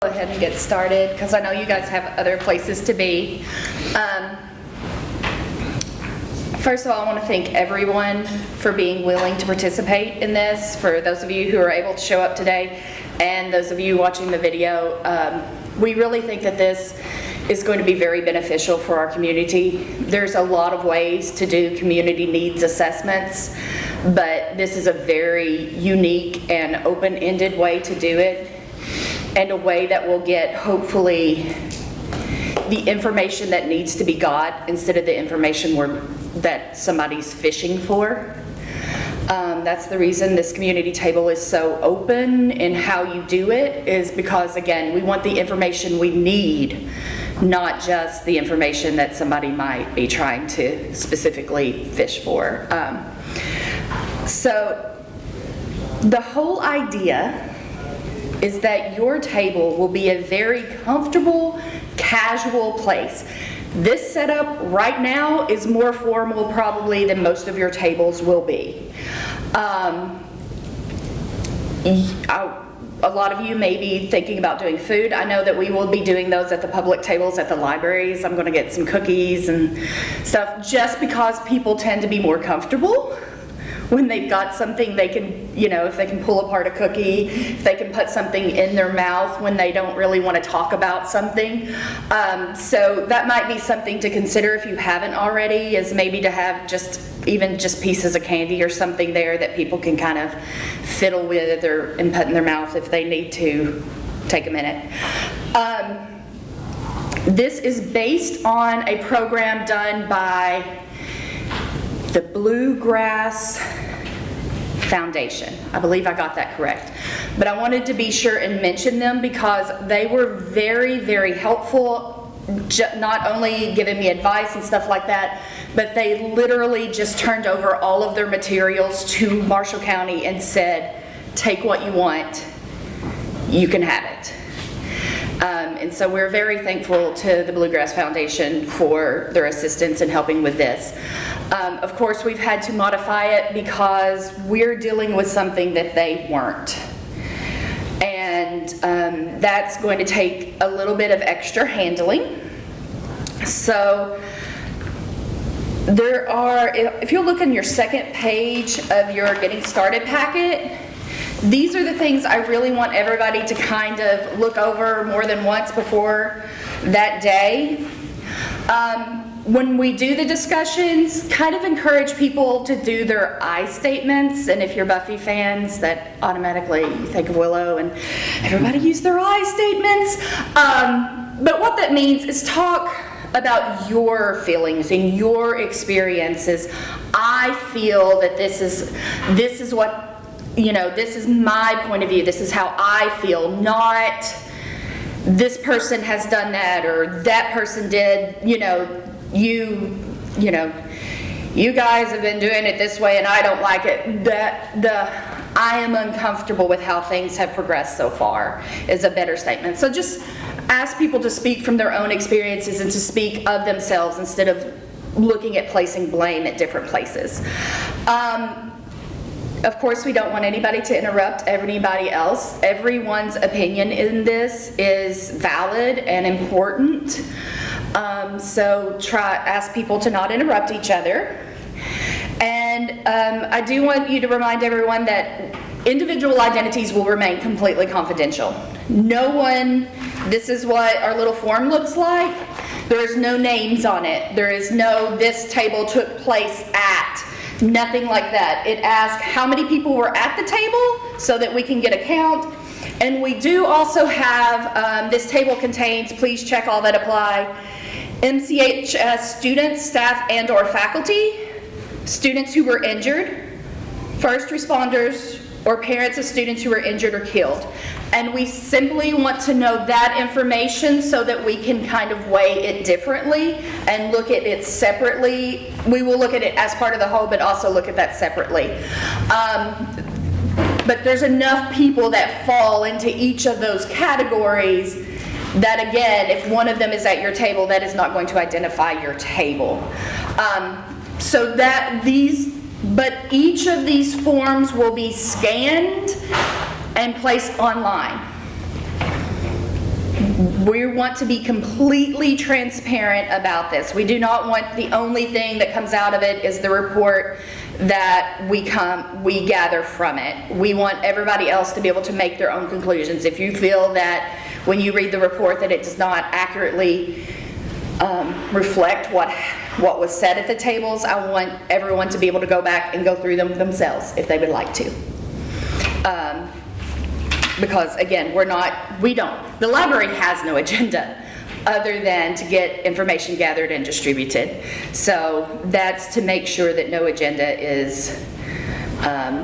Go ahead and get started because I know you guys have other places to be. First of all, I want to thank everyone for being willing to participate in this. For those of you who are able to show up today and those of you watching the video, we really think that this is going to be very beneficial for our community. There's a lot of ways to do community needs assessments, but this is a very unique and open-ended way to do it, and a way that will get, hopefully, the information that needs to be got instead of the information that somebody's fishing for. That's the reason this community table is so open in how you do it, is because, again, we want the information we need, not just the information that somebody might be trying to specifically fish for. So the whole idea is that your table will be a very comfortable, casual place. This setup right now is more formal probably than most of your tables will be. A lot of you may be thinking about doing food. I know that we will be doing those at the public tables at the libraries. I'm going to get some cookies and stuff just because people tend to be more comfortable when they've got something they can, if they can pull apart a cookie, if they can put something in their mouth when they don't really want to talk about something. So that might be something to consider if you haven't already, is maybe to have even just pieces of candy or something there that people can kind of fiddle with and put in their mouth if they need to take a minute. This is based on a program done by the Bluegrass Foundation. I believe I got that correct. But I wanted to be sure and mention them because they were very, very helpful, not only giving me advice and stuff like that, but they literally just turned over all of their materials to Marshall County and said, take what you want, you can have it. And so we're very thankful to the Bluegrass Foundation for their assistance in helping with this. Of course, we've had to modify it because we're dealing with something that they weren't. And that's going to take a little bit of extra handling. So there are, if you look in your second page of your Getting Started packet, these are the things I really want everybody to kind of look over more than once before that day. When we do the discussions, kind of encourage people to do their I statements. And if you're Buffy fans, that automatically you think of Willow and everybody use their I statements. But what that means is talk about your feelings and your experiences. I feel that this is what, this is my point of view. This is how I feel, not this person has done that or that person did, you guys have been doing it this way and I don't like it. I am uncomfortable with how things have progressed so far is a better statement. So just ask people to speak from their own experiences and to speak of themselves instead of looking at placing blame at different places. Of course, we don't want anybody to interrupt anybody else. Everyone's opinion in this is valid and important. So ask people to not interrupt each other. And I do want you to remind everyone that individual identities will remain completely confidential. This is what our little form looks like. There is no names on it. There is no, this table took place at. Nothing like that. It asks how many people were at the table so that we can get a count. And we do also have, this table contains, please check all that apply, MCHS students, staff, and or faculty, students who were injured, first responders, or parents of students who were injured or killed. And we simply want to know that information so that we can kind of weigh it differently and look at it separately. We will look at it as part of the whole, but also look at that separately. But there's enough people that fall into each of those categories that, again, if one of them is at your table, that is not going to identify your table. But each of these forms will be scanned and placed online. We want to be completely transparent about this. We do not want the only thing that comes out of it is the report that we gather from it. We want everybody else to be able to make their own conclusions. If you feel that when you read the report that it does not accurately reflect what was said at the tables, I want everyone to be able to go back and go through them themselves if they would like to. Because again, the library has no agenda other than to get information gathered and distributed. So that's to make sure that no agenda is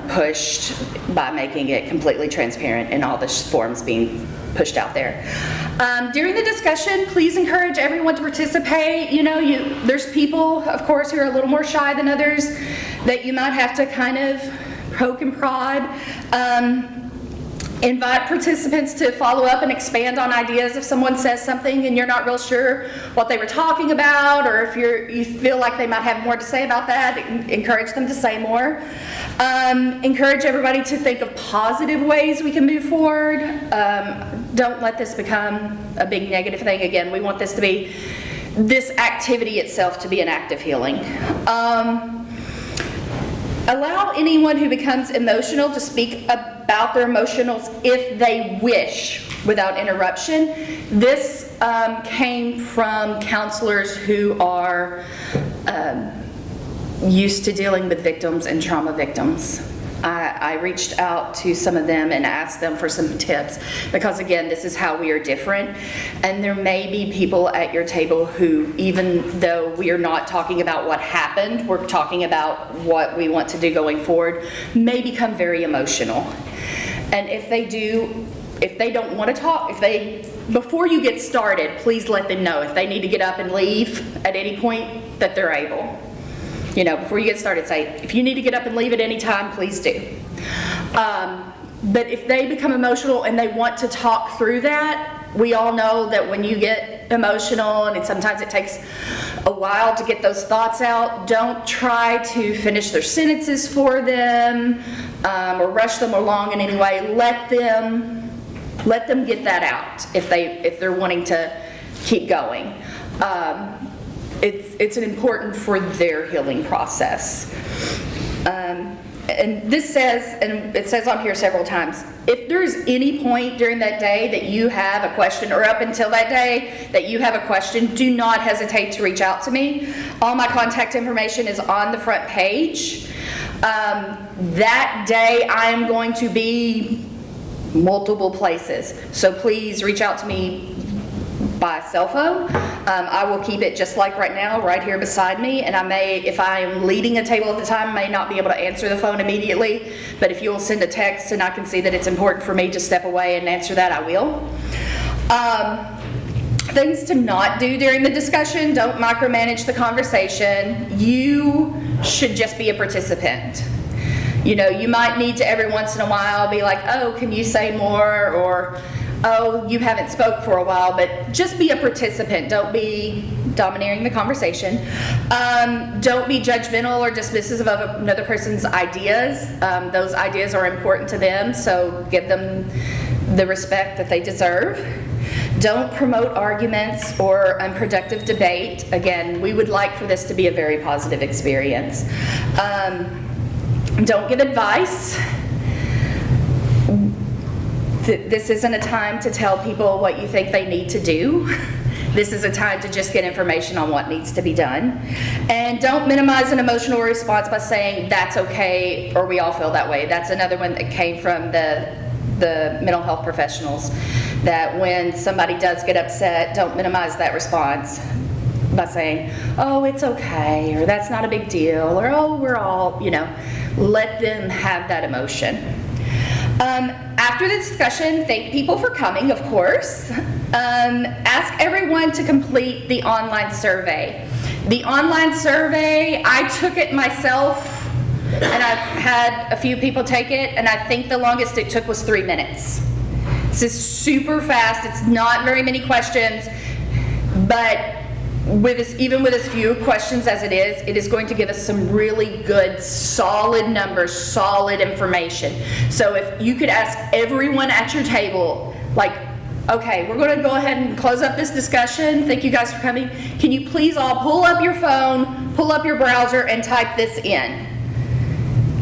pushed by making it completely transparent and all the forms being pushed out there. During the discussion, please encourage everyone to participate. There's people, of course, who are a little more shy than others that you might have to kind of poke and prod. Invite participants to follow up and expand on ideas if someone says something and you're not real sure what they were talking about, or if you feel like they might have more to say about that, encourage them to say more. Encourage everybody to think of positive ways we can move forward. Don't let this become a big negative thing. Again, we want this activity itself to be an act of healing. Allow anyone who becomes emotional to speak about their emotions if they wish without interruption. This came from counselors who are used to dealing with victims and trauma victims. I reached out to some of them and asked them for some tips because, again, this is how we are different. And there may be people at your table who, even though we are not talking about what happened, we're talking about what we want to do going forward, may become very emotional. And if they don't want to talk, before you get started, please let them know if they need to get up and leave at any point that they're able. Before you get started, say, if you need to get up and leave at any time, please do. But if they become emotional and they want to talk through that, we all know that when you get emotional, and sometimes it takes a while to get those thoughts out, don't try to finish their sentences for them or rush them along in any way. Let them get that out if they're wanting to keep going. It's important for their healing process. And this says, and it says on here several times, if there's any point during that day that you have a question, or up until that day that you have a question, do not hesitate to reach out to me. All my contact information is on the front page. That day I am going to be multiple places, so please reach out to me by cell phone. I will keep it just like right now, right here beside me, and I may, if I am leading a table at the time, may not be able to answer the phone immediately, but if you'll send a text and I can see that it's important for me to step away and answer that, I will. Things to not do during the discussion: don't micromanage the conversation. You should just be a participant. You might need to every once in a while be like, oh, can you say more, or oh, you haven't spoke for a while, but just be a participant. Don't be domineering the conversation. Don't be judgmental or dismissive of another person's ideas. Those ideas are important to them, so give them the respect that they deserve. Don't promote arguments or unproductive debate. Again, we would like for this to be a very positive experience. Don't give advice. This isn't a time to tell people what you think they need to do. This is a time to just get information on what needs to be done. And don't minimize an emotional response by saying, that's okay, or we all feel that way. That's another one that came from the mental health professionals, that when somebody does get upset, don't minimize that response by saying, oh, it's okay, or that's not a big deal, or oh, we're all, let them have that emotion. After the discussion, thank people for coming, of course. Ask everyone to complete the online survey. The online survey, I took it myself, and I've had a few people take it, and I think the longest it took was 3 minutes. This is super fast. It's not very many questions, but even with as few questions as it is going to give us some really good, solid numbers, solid information. So if you could ask everyone at your table, like, Okay, we're going to go ahead and close up this discussion. Thank you guys for coming. Can you please all pull up your phone, pull up your browser, and type this in?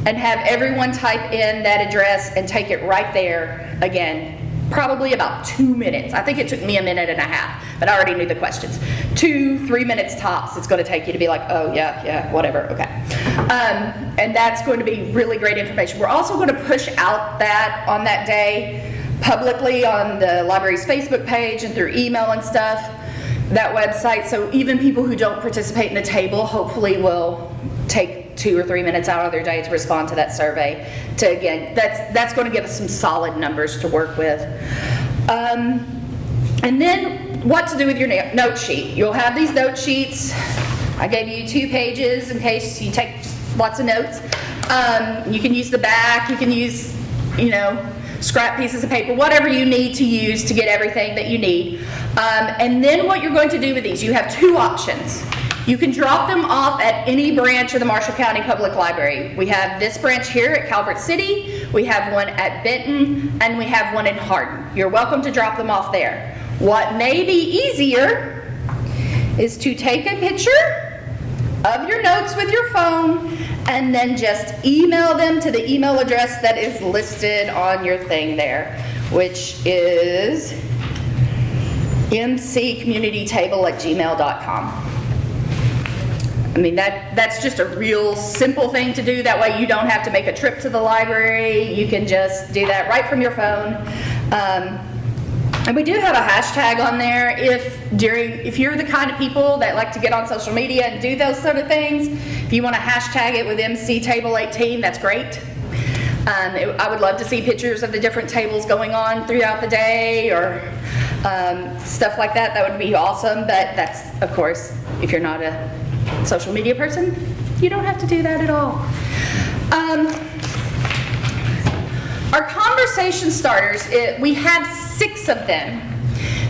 And have everyone type in that address and take it right there again. Probably about 2 minutes. I think it took me 1.5 minutes, but I already knew the questions. 2-3 minutes tops it's going to take you to be like, oh yeah, whatever, okay. And that's going to be really great information. We're also going to push out that on that day publicly on the library's Facebook page and through email and stuff, that website. So even people who don't participate in the table hopefully will take 2 or 3 minutes out of their day to respond to that survey. To again, that's going to give us some solid numbers to work with. And then what to do with your note sheet. You'll have these note sheets. I gave you 2 pages in case you take lots of notes. You can use the back. You can use, scrap pieces of paper, whatever you need to use to get everything that you need. And then what you're going to do with these, you have 2 options. You can drop them off at any branch of the Marshall County Public Library. We have this branch here at Calvert City, we have one at Benton, and we have one in Hardin. You're welcome to drop them off there. What may be easier is to take a picture of your notes with your phone and then just email them to the email address that is listed on your thing there, which is mccommunitytable@gmail.com. I mean, that's just a real simple thing to do. That way you don't have to make a trip to the library. You can just do that right from your phone. And we do have a hashtag on there if you're the kind of people that like to get on social media and do those sort of things. If you want to hashtag it with MC Table 18, that's great. I would love to see pictures of the different tables going on throughout the day or stuff like that. That would be awesome. But that's, of course, if you're not a social media person, you don't have to do that at all. Our conversation starters, we have 6 of them.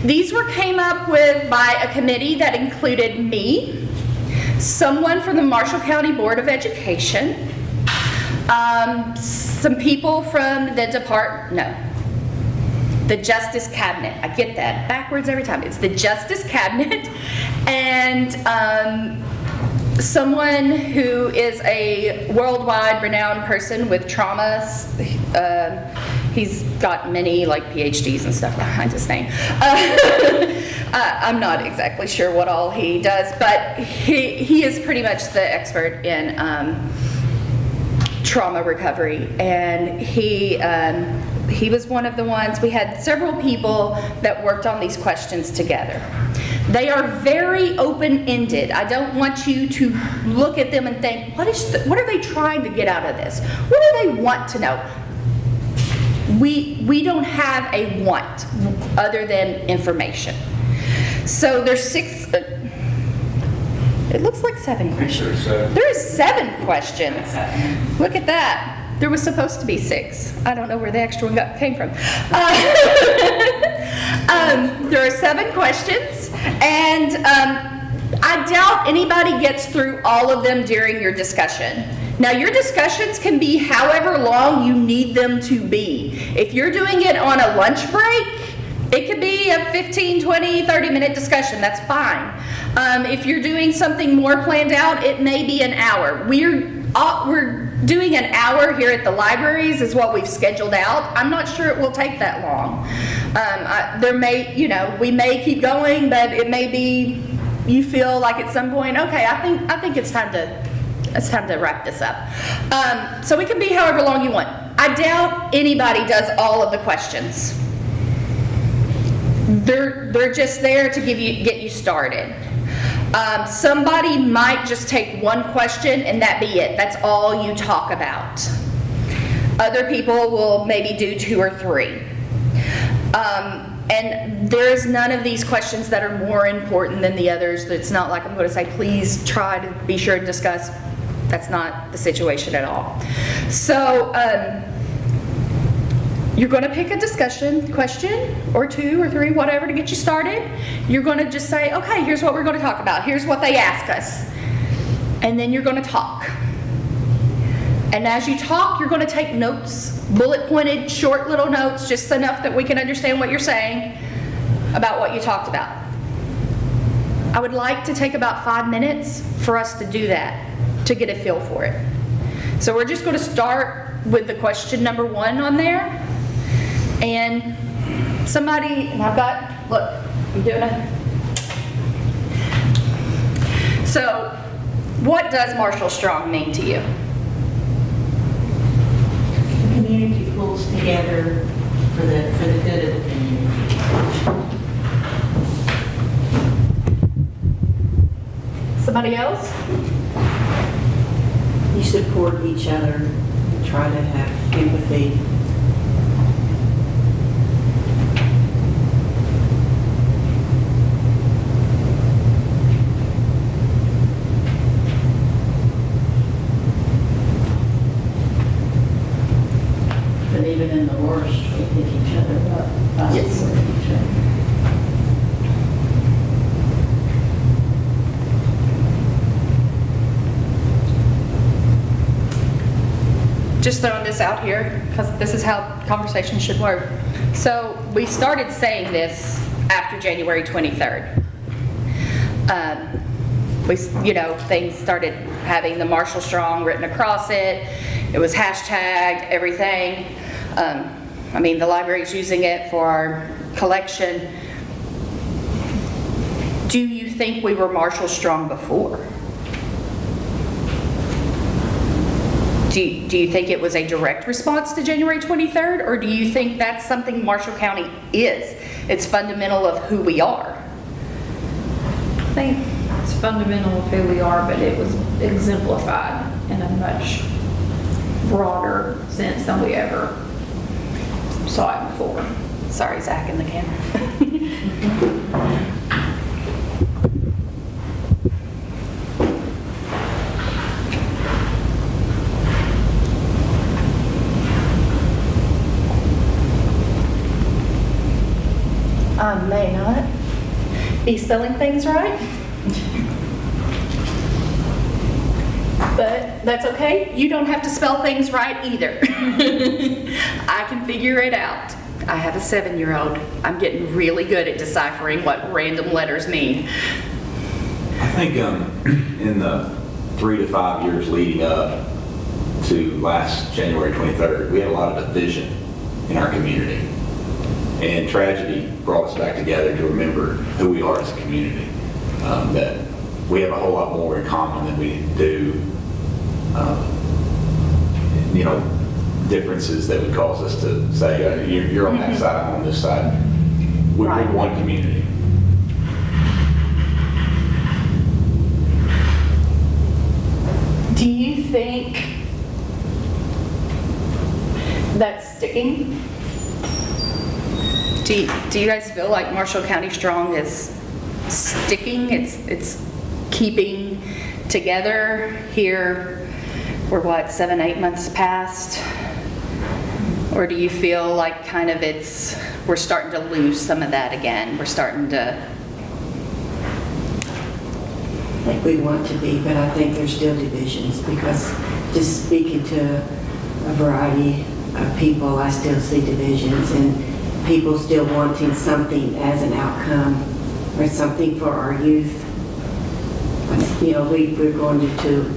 These came up with by a committee that included me, someone from the Marshall County Board of Education, some people from the the Justice Cabinet. I get that backwards every time. It's the Justice Cabinet, and someone who is a worldwide renowned person with trauma. He's got many PhDs and stuff behind his name. I'm not exactly sure what all he does, but he is pretty much the expert in trauma recovery, and he was one of the ones. We had several people that worked on these questions together. They are very open-ended. I don't want you to look at them and think, what are they trying to get out of this? What do they want to know? We don't have a want other than information. So there's 6, it looks like 7 questions. There is 7 questions. Look at that. There was supposed to be 6. I don't know where the extra one came from. There are 7 questions, and I doubt anybody gets through all of them during your discussion. Now, your discussions can be however long you need them to be. If you're doing it on a lunch break, it could be a 15, 20, 30-minute discussion. That's fine. If you're doing something more planned out, it may be an hour. We're doing an hour here at the libraries is what we've scheduled out. I'm not sure it will take that long. We may keep going, but it may be you feel like at some point, okay, I think it's time to wrap this up. So it can be however long you want. I doubt anybody does all of the questions. They're just there to get you started. Somebody might just take one question and that be it. That's all you talk about. Other people will maybe do 2 or 3. And there's none of these questions that are more important than the others. It's not like I'm going to say, please try to be sure to discuss. That's not the situation at all. So you're going to pick a discussion question or 2 or 3, whatever, to get you started. You're going to just say, okay, here's what we're going to talk about. Here's what they ask us. And then you're going to talk. And as you talk, you're going to take notes, bullet pointed, short little notes, just enough that we can understand what you're saying. about what you talked about. I would like to take about 5 minutes for us to do that, to get a feel for it. So we're just going to start with the question number 1 on there. And somebody, and I've got, look, I'm doing it. So, what does Marshall Strong mean to you? The community pulls together for the good of the community. Somebody else? You support each other, try to have empathy. But even in the worst, we pick each other up. Yes. Support each other. Just throwing this out here, because this is how conversations should work. So we started saying this after January 23rd. Things started having the Marshall Strong written across it. It was hashtagged, everything. The library's using it for our collection. Do you think we were Marshall Strong before? Do you think it was a direct response to January 23rd, or do you think that's something Marshall County is? It's fundamental of who we are. I think it's fundamental of who we are, but it was exemplified in a much broader sense than we ever saw it before. Sorry, Zach in the camera. I may not be spelling things right, but that's okay. You don't have to spell things right either. I can figure it out. I have a 7-year-old. I'm getting really good at deciphering what random letters mean. I think in the 3 to 5 years leading up to last January 23rd, we had a lot of division in our community. And tragedy brought us back together to remember who we are as a community. That we have a whole lot more in common than we do, differences that would cause us to say, you're on that side, I'm on this side. We're Right. one community. Do you think that's sticking? Do you guys feel like Marshall County Strong is sticking? It's keeping together here? We're what, 7, 8 months past? Or do you feel like kind of we're starting to lose some of that again? We're starting to... I think we want to be, but I think there's still divisions because just speaking to a variety of people, I still see divisions and people still wanting something as an outcome or something for our youth. We're going into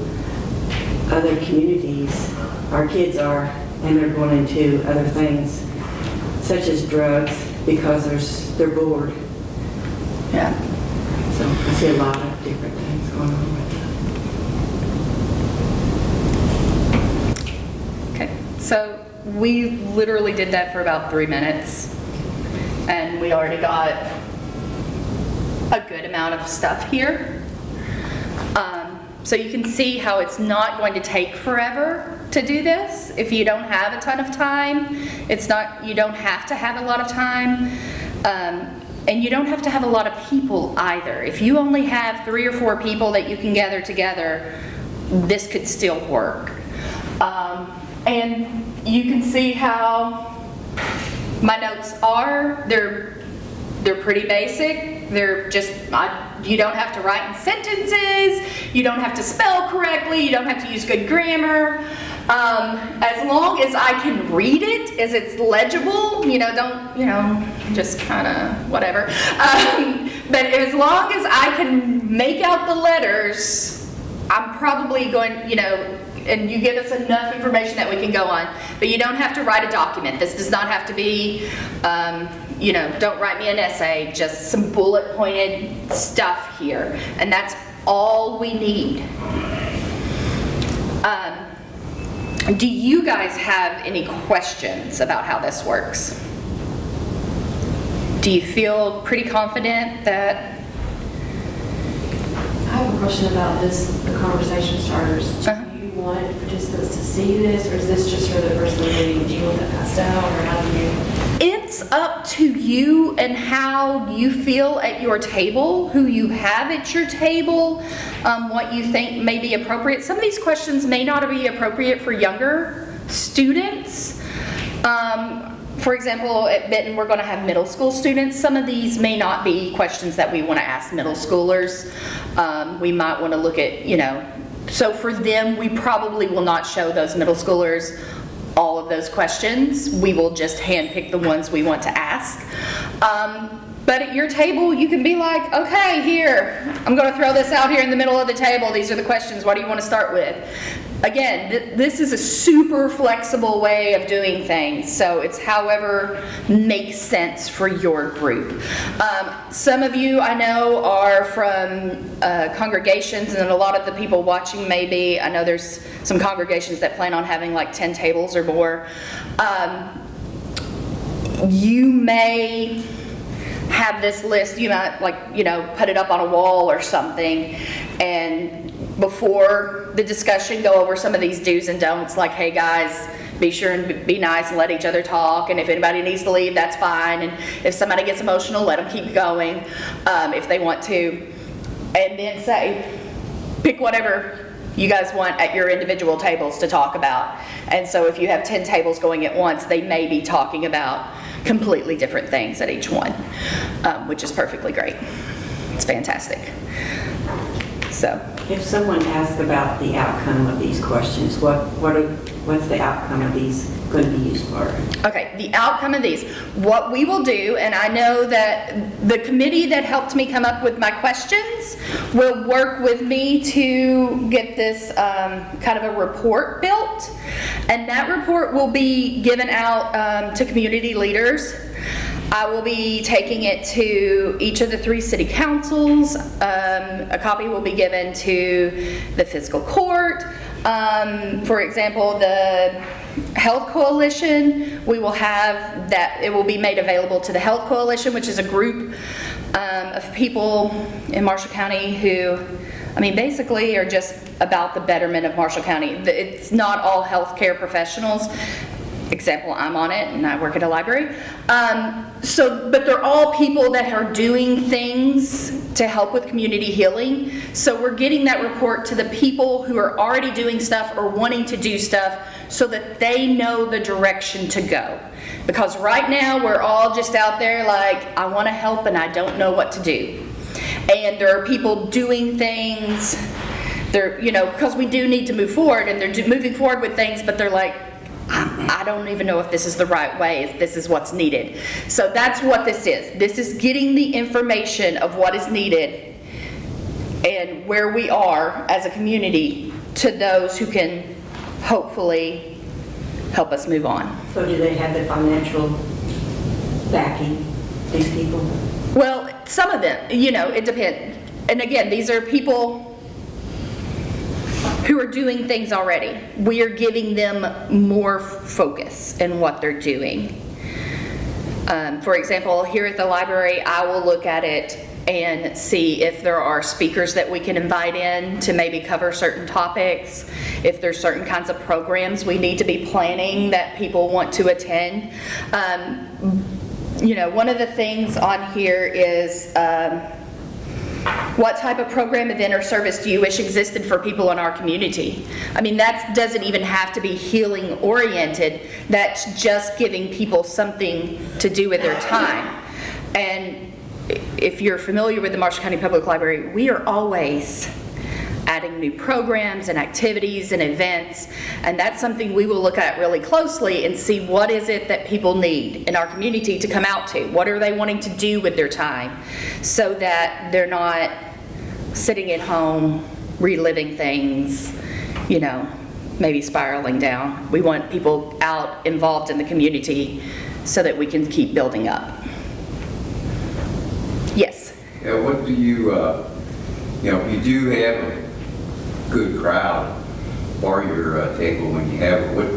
other communities, our kids are, and they're going into other things such as drugs because they're bored. Yeah. So I see a lot of different things going on with that. Okay, so we literally did that for about 3 minutes, and we already got a good amount of stuff here. So you can see how it's not going to take forever to do this. If you don't have a ton of time, you don't have to have a lot of time, and you don't have to have a lot of people either. If you only have 3 or 4 people that you can gather together, this could still work. And you can see how my notes are. They're pretty basic. They're just, you don't have to write in sentences. You don't have to spell correctly. You don't have to use good grammar. As long as I can read it, as it's legible, don't, just kind of whatever. But as long as I can make out the letters, I'm probably going, and you give us enough information that we can go on. But you don't have to write a document. This does not have to be, don't write me an essay, just some bullet pointed stuff here. And that's all we need. Do you guys have any questions about how this works? Do you feel pretty confident that? I have a question about the conversation starters. Uh-huh. Do you want participants to see this, or is this just for the first meeting? Do you want that passed out, or how do you? It's up to you and how you feel at your table, who you have at your table, what you think may be appropriate. Some of these questions may not be appropriate for younger students. For example, at Benton, we're going to have middle school students. Some of these may not be questions that we want to ask middle schoolers. We might want to look at, so for them, we probably will not show those middle schoolers all of those questions. We will just handpick the ones we want to ask. But at your table, you can be like, okay, here, I'm going to throw this out here in the middle of the table. These are the questions. What do you want to start with? Again, this is a super flexible way of doing things, so it's however makes sense for your group. Some of you I know are from congregations, and a lot of the people watching maybe, I know there's some congregations that plan on having like 10 tables or more. You may have this list, you might put it up on a wall or something, and before the discussion go over some of these do's and don'ts, like, hey guys, be sure and be nice and let each other talk, and if anybody needs to leave, that's fine, and if somebody gets emotional, let them keep going if they want to, and then say, pick whatever you guys want at your individual tables to talk about. And so if you have 10 tables going at once, they may be talking about completely different things at each one, which is perfectly great. It's fantastic. So, If someone asks about the outcome of these questions, what's the outcome of these going to be used for? okay, the outcome of these, what we will do, and I know that the committee that helped me come up with my questions will work with me to get this kind of a report built, and that report will be given out to community leaders. I will be taking it to each of the 3 city councils. A copy will be given to the fiscal court. For example, the Health Coalition, we will have that, it will be made available to the Health Coalition, which is a group of people in Marshall County who, basically are just about the betterment of Marshall County. It's not all healthcare professionals. Example, I'm on it and I work at a library. But they're all people that are doing things to help with community healing. So we're getting that report to the people who are already doing stuff or wanting to do stuff so that they know the direction to go. Because right now we're all just out there like, I want to help and I don't know what to do. And there are people doing things, because we do need to move forward, and they're moving forward with things, but they're like, I don't even know if this is the right way, if this is what's needed. So that's what this is. This is getting the information of what is needed and where we are as a community to those who can hopefully help us move on. So do they have the financial backing, these people? Well, some of them, it depends. And again, these are people who are doing things already. We are giving them more focus in what they're doing. For example, here at the library, I will look at it and see if there are speakers that we can invite in to maybe cover certain topics, if there's certain kinds of programs we need to be planning that people want to attend. One of the things on here is what type of program, event, or service do you wish existed for people in our community? That doesn't even have to be healing oriented. That's just giving people something to do with their time. And if you're familiar with the Marshall County Public Library, we are always adding new programs and activities and events. And that's something we will look at really closely and see what is it that people need in our community to come out to? What are they wanting to do with their time? So that they're not sitting at home, reliving things, you know, maybe spiraling down. We want people out involved in the community so that we can keep building up. Yes. Yeah, what do you, you do have a good crowd for your table when you have it. What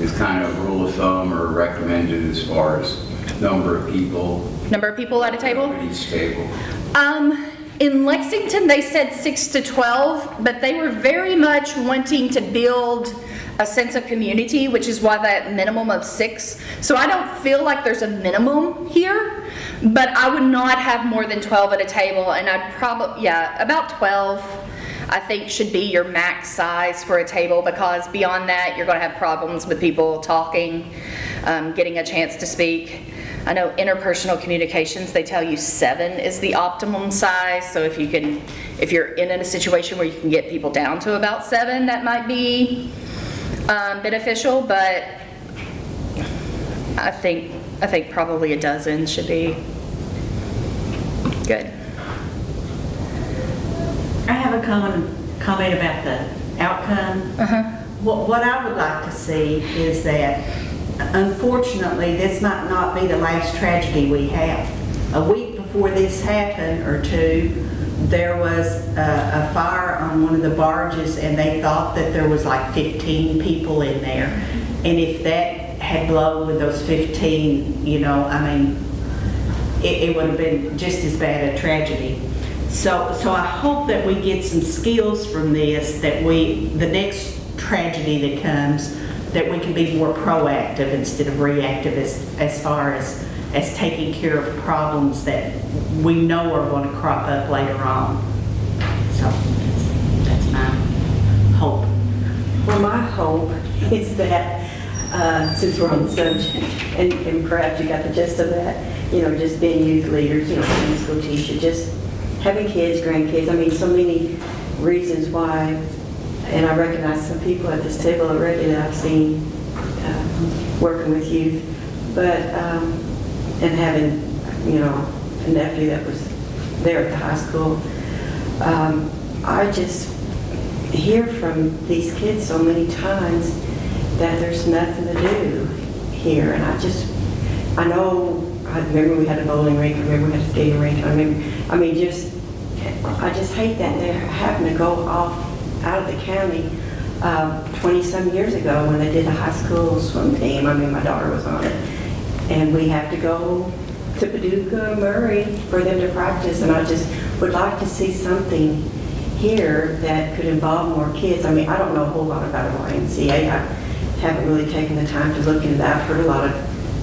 is kind of rule of thumb or recommended as far as number of people? Number of people at a table? At each table? In Lexington, they said 6 to 12, but they were very much wanting to build a sense of community, which is why that minimum of 6. So I don't feel like there's a minimum here, but I would not have more than 12 at a table, and I'd probably, yeah, about 12, I think should be your max size for a table, because beyond that, you're gonna have problems with people talking, getting a chance to speak. I know interpersonal communications, they tell you 7 is the optimum size, so if you're in a situation where you can get people down to about 7, that might be beneficial, but I think probably a dozen should be good. I have a comment about the outcome. What I would like to see is that, unfortunately, this might not be the last tragedy we have. A week before this happened, or 2, there was a fire on one of the barges, and they thought that there was like 15 people in there. And if that had blown with those 15, it would have been just as bad a tragedy. So I hope that we get some skills from this, that the next tragedy that comes, that we can be more proactive instead of reactive as far as taking care of problems that we know are going to crop up later on. So that's my hope. Well, my hope is that, since we're on the subject, and perhaps you got the gist of that, just being youth leaders, Sunday school teacher, just having kids, grandkids, so many reasons why, and I recognize some people at this table already that I've seen working with youth, but, and having, a nephew that was there at the high school, I just hear from these kids so many times that there's nothing to do here, and I remember we had a bowling rink, I remember we had a skating rink, I just hate that they're having to go off out of the county 20-some years ago when they did a high school swim team. My daughter was on it, and we have to go to Paducah, Murray for them to practice, and I just would like to see something here that could involve more kids. I don't know a whole lot about YMCA. I haven't really taken the time to look into that. I've heard a lot of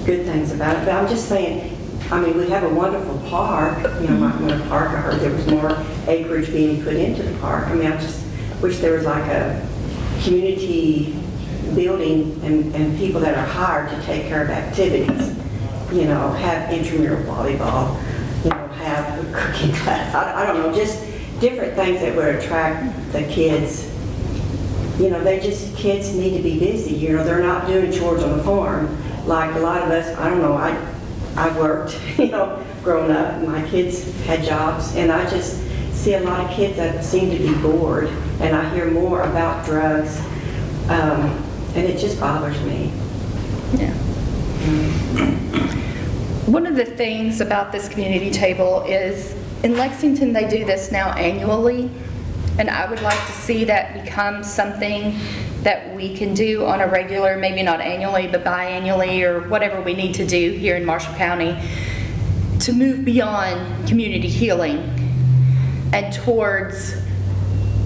good things about it, but I'm just saying, we have a wonderful park, Montgomery Park. I heard there was more acreage being put into the park. I just wish there was like a community building and people that are hired to take care of activities. Have intramural volleyball, have a cooking class. I don't know, just different things that would attract the kids. Kids need to be busy. They're not doing chores on the farm like a lot of us. I don't know, I worked, growing up, my kids had jobs, and I just see a lot of kids that seem to be bored, and I hear more about drugs, and it just bothers me. Yeah. One of the things about this community table is, in Lexington, they do this now annually, and I would like to see that become something that we can do on a regular, maybe not annually, but biannually, or whatever we need to do here in Marshall County to move beyond community healing and towards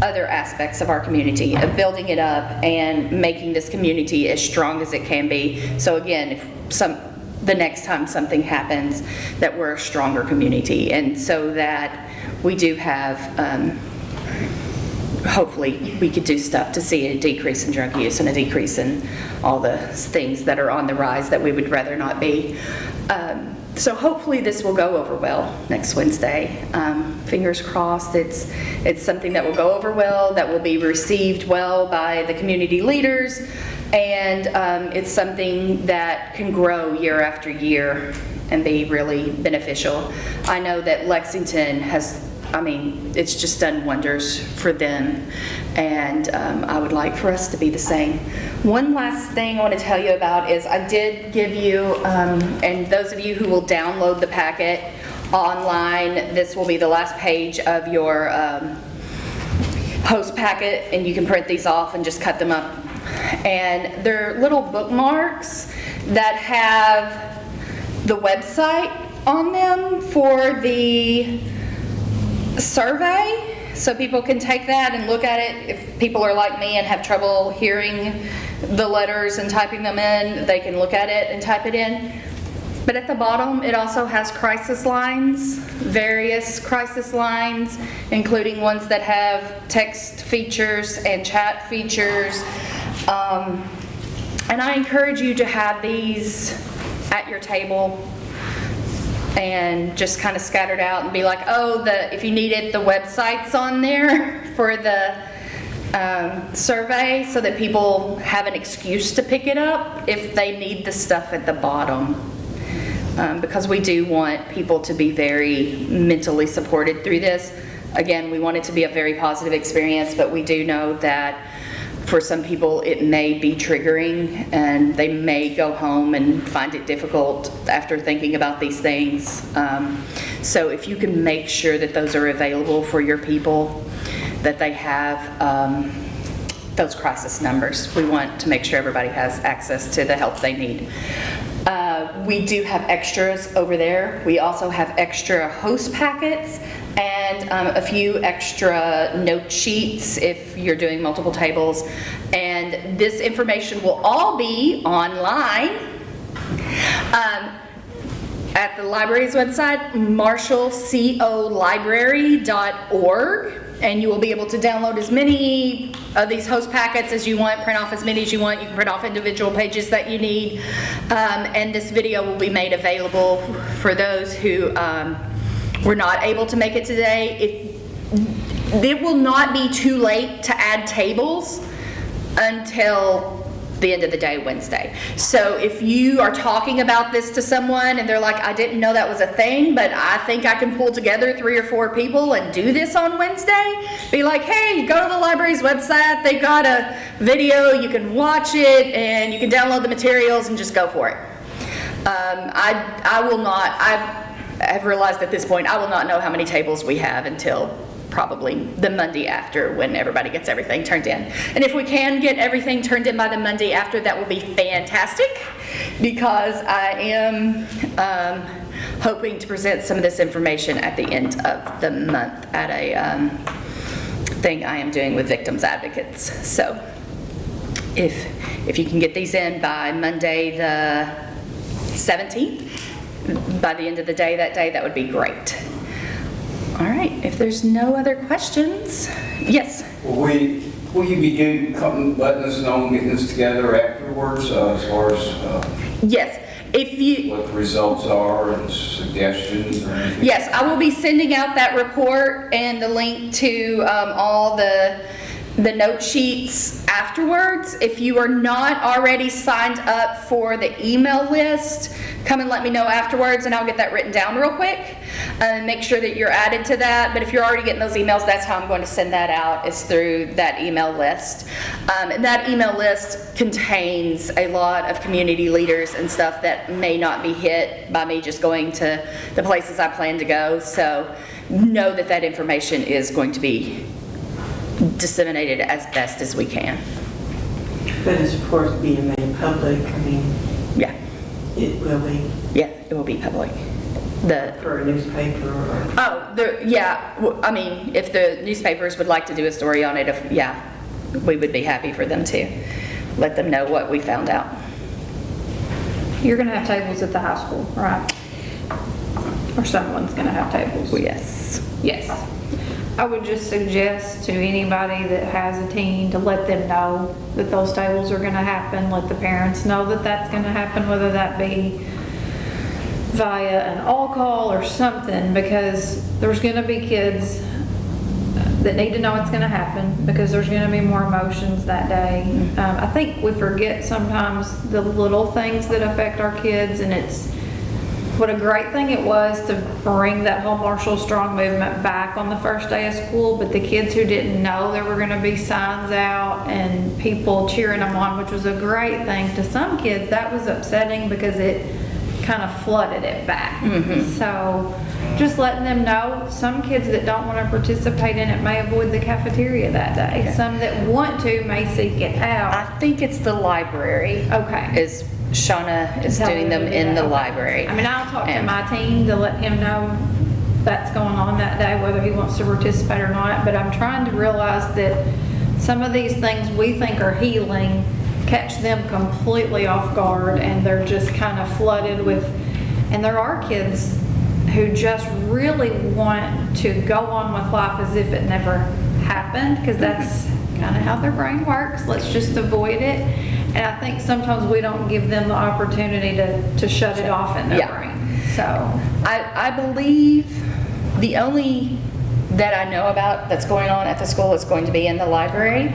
other aspects of our community, of building it up and making this community as strong as it can be. So again, if the next time something happens, that we're a stronger community, and so that we do have, hopefully we could do stuff to see a decrease in drug use and a decrease in all the things that are on the rise that we would rather not be. So hopefully this will go over well next Wednesday. Fingers crossed, it's something that will go over well, that will be received well by the community leaders, and it's something that can grow year after year and be really beneficial. I know that Lexington has, it's just done wonders for them, and I would like for us to be the same. One last thing I want to tell you about is I did give you, and those of you who will download the packet online, this will be the last page of your host packet, and you can print these off and just cut them up. And they're little bookmarks that have the website on them for the survey, so people can take that and look at it. If people are like me and have trouble hearing the letters and typing them in, they can look at it and type it in. But at the bottom, it also has crisis lines, various crisis lines, including ones that have text features and chat features. And I encourage you to have these at your table and just kind of scattered out and be like, oh, if you need it, the website's on there for the survey, so that people have an excuse to pick it up if they need the stuff at the bottom. Because we do want people to be very mentally supported through this. Again, we want it to be a very positive experience, but we do know that for some people it may be triggering, and they may go home and find it difficult after thinking about these things. So if you can make sure that those are available for your people, that they have those crisis numbers. We want to make sure everybody has access to the help they need. We do have extras over there. We also have extra host packets and a few extra note sheets if you're doing multiple tables. And this information will all be online at the library's website, marshallcolibrary.org. And you will be able to download as many of these host packets as you want, print off as many as you want. You can print off individual pages that you need. And this video will be made available for those who were not able to make it today. It will not be too late to add tables until the end of the day Wednesday. So if you are talking about this to someone and they're like, I didn't know that was a thing, but I think I can pull together 3 or 4 people and do this on Wednesday, be like, hey, go to the library's website, they've got a video, you can watch it and you can download the materials and just go for it. I've realized at this point I will not know how many tables we have until probably the Monday after, when everybody gets everything turned in. And if we can get everything turned in by the Monday after, that will be fantastic, because I am hoping to present some of this information at the end of the month at a thing I am doing with victims advocates. So if you can get these in by Monday the 17th, by the end of the day that day, that would be great. All right, if there's no other questions, yes? Will you be letting us know and getting this together afterwards, as far as Yes, if you, what the results are and suggestions or anything? yes, I will be sending out that report and the link to all the note sheets afterwards. If you are not already signed up for the email list, come and let me know afterwards and I'll get that written down real quick and make sure that you're added to that. But if you're already getting those emails, that's how I'm going to send that out, is through that email list. And that email list contains a lot of community leaders and stuff that may not be hit by me just going to the places I plan to go. So know that that information is going to be disseminated as best as we can. But it's of course being made public, Yeah, it will be yeah, it will be public. for a newspaper or... If the newspapers would like to do a story on it, we would be happy for them to let them know what we found out. You're gonna have tables at the high school, right? Or someone's gonna have tables? Yes. Yes. I would just suggest to anybody that has a teen to let them know that those tables are gonna happen, let the parents know that that's gonna happen, whether that be via an all-call or something, because there's gonna be kids that need to know it's gonna happen, because there's gonna be more emotions that day. I think we forget sometimes the little things that affect our kids, and it's what a great thing it was to bring that whole Marshall Strong movement back on the first day of school, but the kids who didn't know there were gonna be signs out and people cheering them on, which was a great thing. To some kids, that was upsetting because it kind of flooded it back. So just letting them know, some kids that don't want to participate in it may avoid the cafeteria that day. Okay. Some that want to may seek it I out. think it's the library. Okay. Is Shauna is Tell doing them to do in that. the Okay. library. I mean, I'll talk to And- my team to let him know that's going on that day, whether he wants to participate or not. But I'm trying to realize that some of these things we think are healing catch them completely off guard, and they're just kind of flooded with, and there are kids who just really want to go on with life as if it never happened, because that's kind of how their brain works. Let's just avoid it. And I think sometimes we don't give them the opportunity to shut it off in their Yeah. brain. So, I believe the only that I know about that's going on at the school is going to be in the library.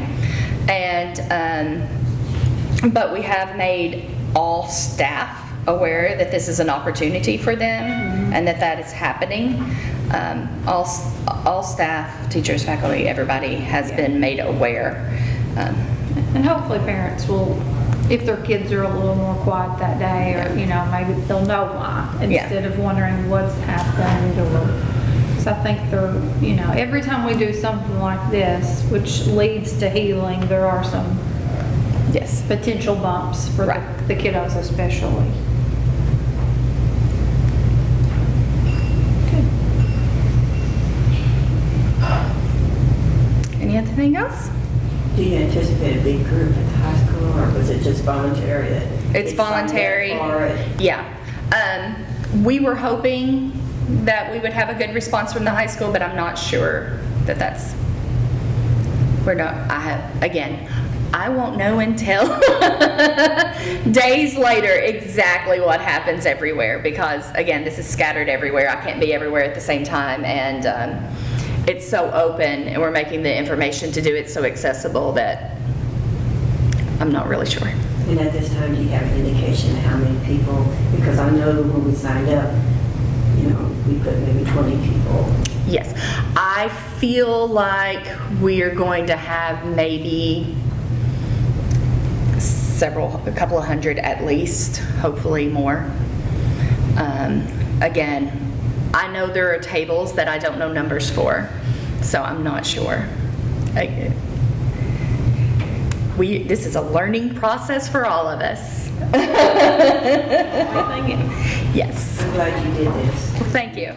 And, but we have made all staff aware that this is an opportunity for them and that is happening. All staff, teachers, faculty, everybody has been made aware. and hopefully parents will, if their kids are a little more quiet that day, or, you know, maybe they'll know why, Yeah. instead of wondering what's happened, or, so I think they're, you know, every time we do something like this, which leads to healing, there are some Yes. potential bumps for Right. the kiddos especially. Anything else? Do you anticipate a big group at the high school, or was it just voluntary that? It's they signed up voluntary. for it? Yeah. We were hoping that we would have a good response from the high school, but I'm not sure that that's, again, I won't know until days later exactly what happens everywhere, because again, this is scattered everywhere. I can't be everywhere at the same time, and it's so open, and we're making the information to do it so accessible that I'm not really sure. And at this time, do you have an indication of how many people? Because I know when we signed up, you know, we put maybe 20 people. Yes, I feel like we are going to have maybe a couple of hundred at least, hopefully more. Again, I know there are tables that I don't know numbers for, so I'm not sure. This is a learning process for all of us. Everything else. Yes, I'm glad you did this. thank you.